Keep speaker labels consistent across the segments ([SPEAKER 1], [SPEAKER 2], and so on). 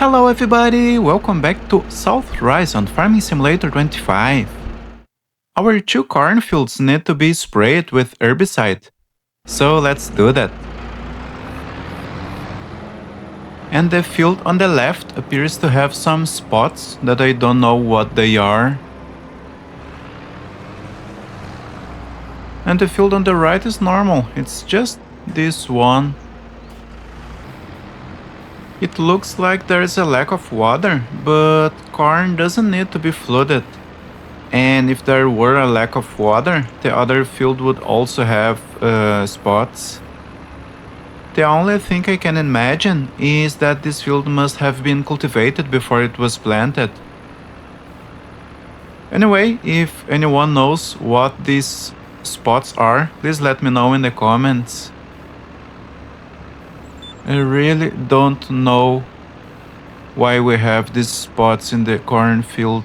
[SPEAKER 1] Hello everybody, welcome back to South Rise on Farming Simulator 25. Our two cornfields need to be sprayed with herbicide, so let's do that. And the field on the left appears to have some spots that I don't know what they are. And the field on the right is normal, it's just this one. It looks like there is a lack of water, but corn doesn't need to be flooded. And if there were a lack of water, the other field would also have spots. The only thing I can imagine is that this field must have been cultivated before it was planted. Anyway, if anyone knows what these spots are, please let me know in the comments. I really don't know why we have these spots in the cornfield.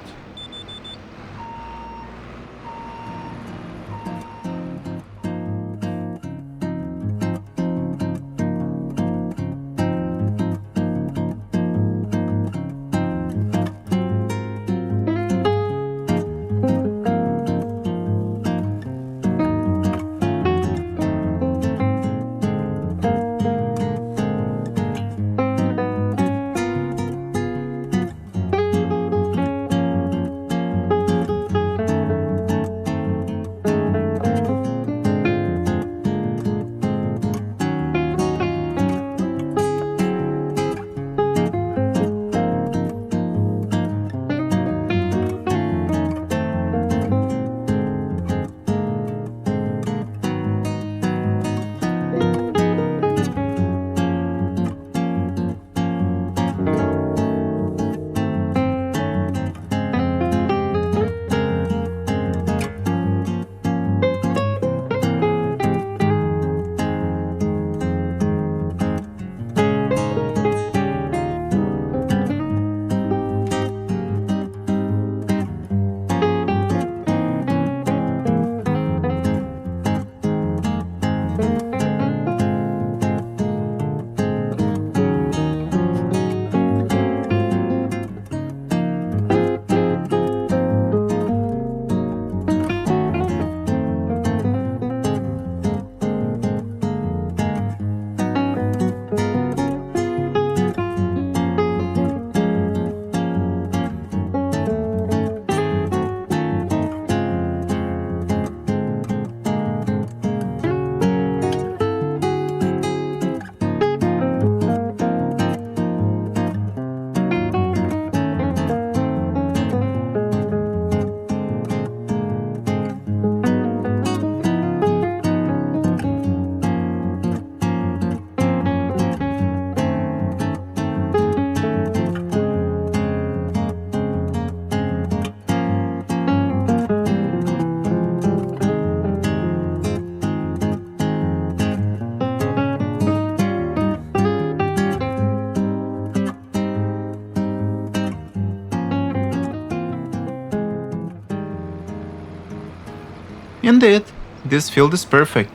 [SPEAKER 1] Indeed, this field is perfect.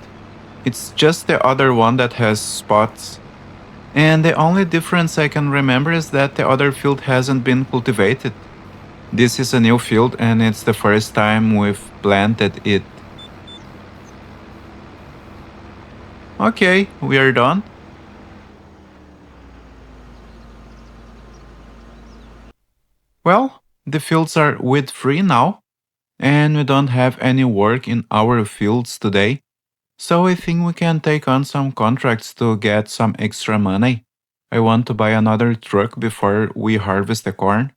[SPEAKER 1] It's just the other one that has spots. And the only difference I can remember is that the other field hasn't been cultivated. This is a new field and it's the first time we've planted it. Okay, we are done. Well, the fields are weed-free now, and we don't have any work in our fields today, so I think we can take on some contracts to get some extra money. I want to buy another truck before we harvest the corn.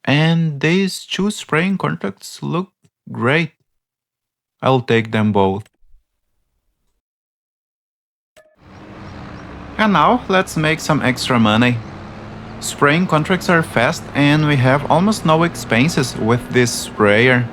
[SPEAKER 1] And these two spraying contracts look great. I'll take them both. And now let's make some extra money. Spraying contracts are fast and we have almost no expenses with this sprayer.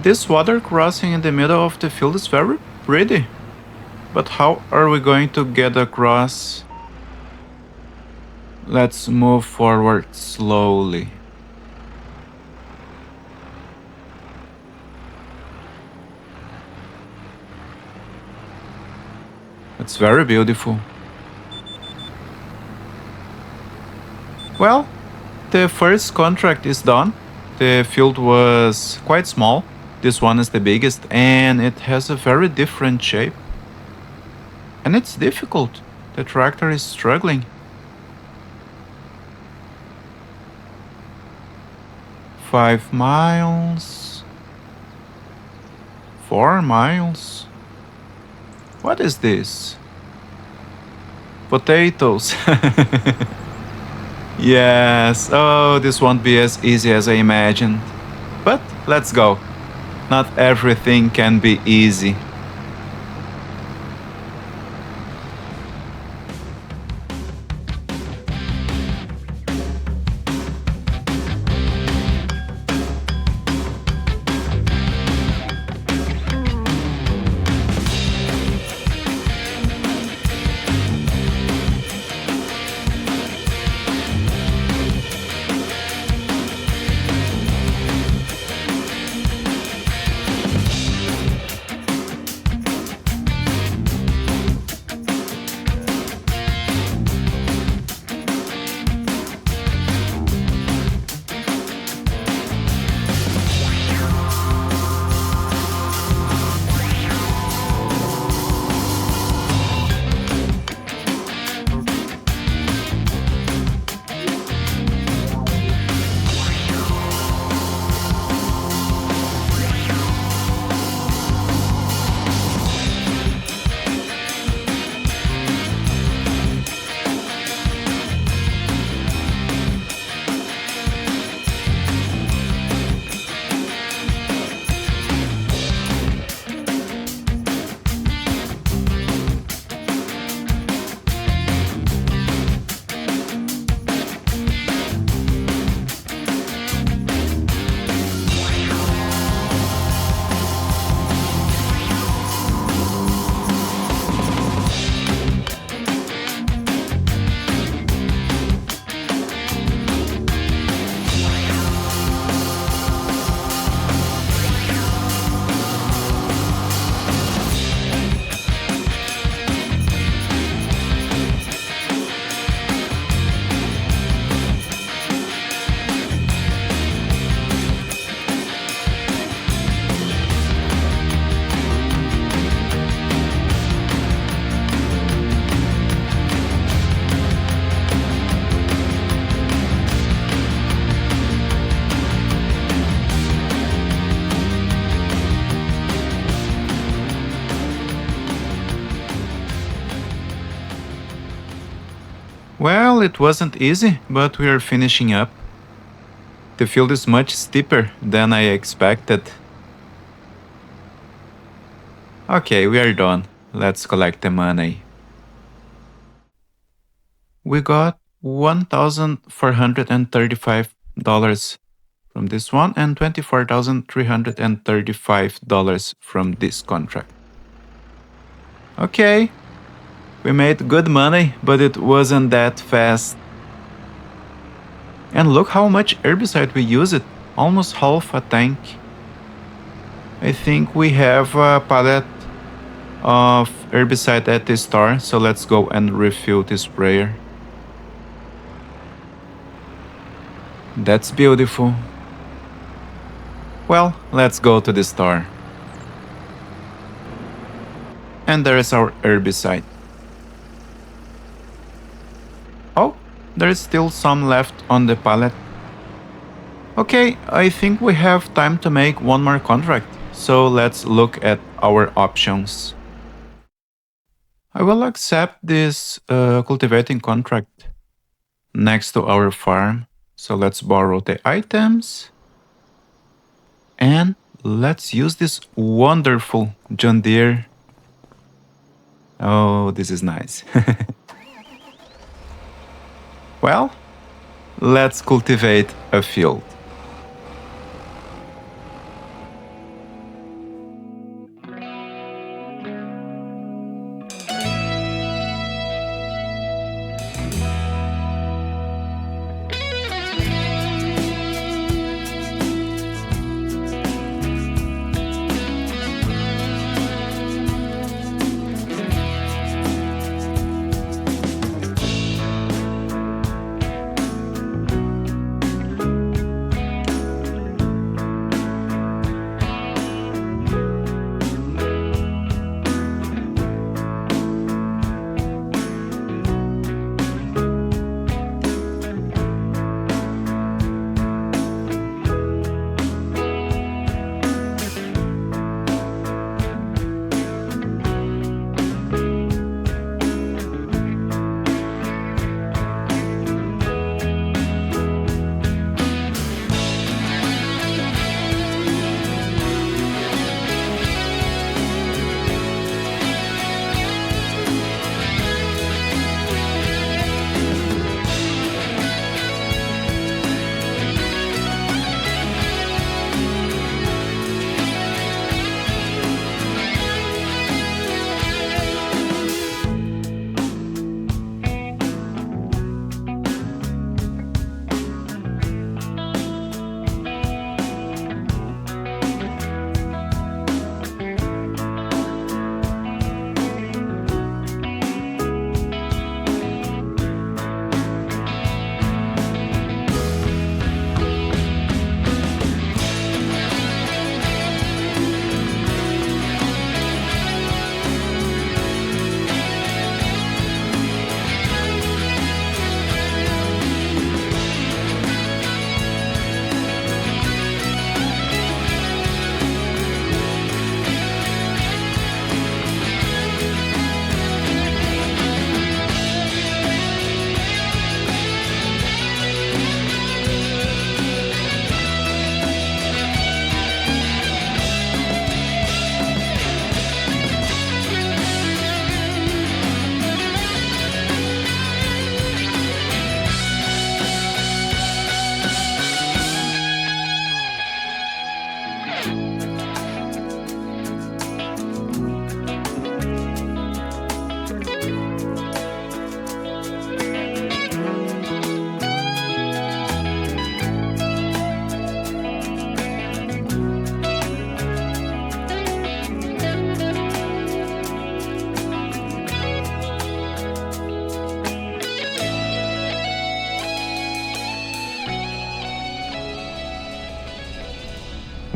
[SPEAKER 1] This water crossing in the middle of the field is very pretty. But how are we going to get across? Let's move forward slowly. It's very beautiful. Well, the first contract is done. The field was quite small. This one is the biggest and it has a very different shape. And it's difficult. The tractor is struggling. 5 miles. 4 miles. What is this? Potatoes. Yes, oh, this won't be as easy as I imagined. But let's go. Not everything can be easy. Well, it wasn't easy, but we are finishing up. The field is much steeper than I expected. Okay, we are done. Let's collect the money. We got $1,435 from this one and $24,335 from this contract. Okay, we made good money, but it wasn't that fast. And look how much herbicide we used, almost half a tank. I think we have a pallet of herbicide at the store, so let's go and refill the sprayer. That's beautiful. Well, let's go to the store. And there is our herbicide. Oh, there is still some left on the pallet. Okay, I think we have time to make one more contract, so let's look at our options. I will accept this cultivating contract next to our farm. So let's borrow the items. And let's use this wonderful John Deere. Oh, this is nice. Well, let's cultivate a field.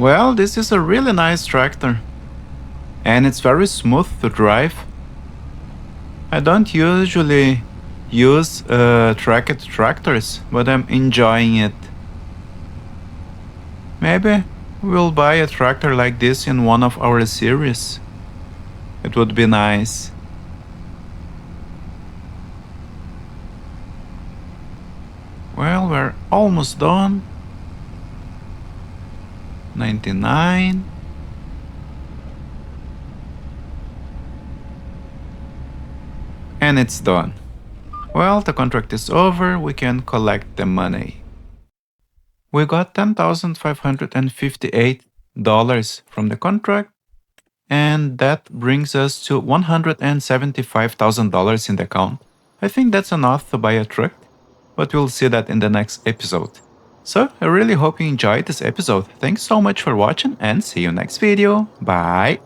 [SPEAKER 1] Well, this is a really nice tractor. And it's very smooth to drive. I don't usually use tracked tractors, but I'm enjoying it. Maybe we'll buy a tractor like this in one of our series. It would be nice. Well, we're almost done. 99. And it's done. Well, the contract is over, we can collect the money. We got $10,558 from the contract, and that brings us to $175,000 in the account. I think that's enough to buy a truck, but we'll see that in the next episode. So, I really hope you enjoyed this episode. Thanks so much for watching and see you next video. Bye!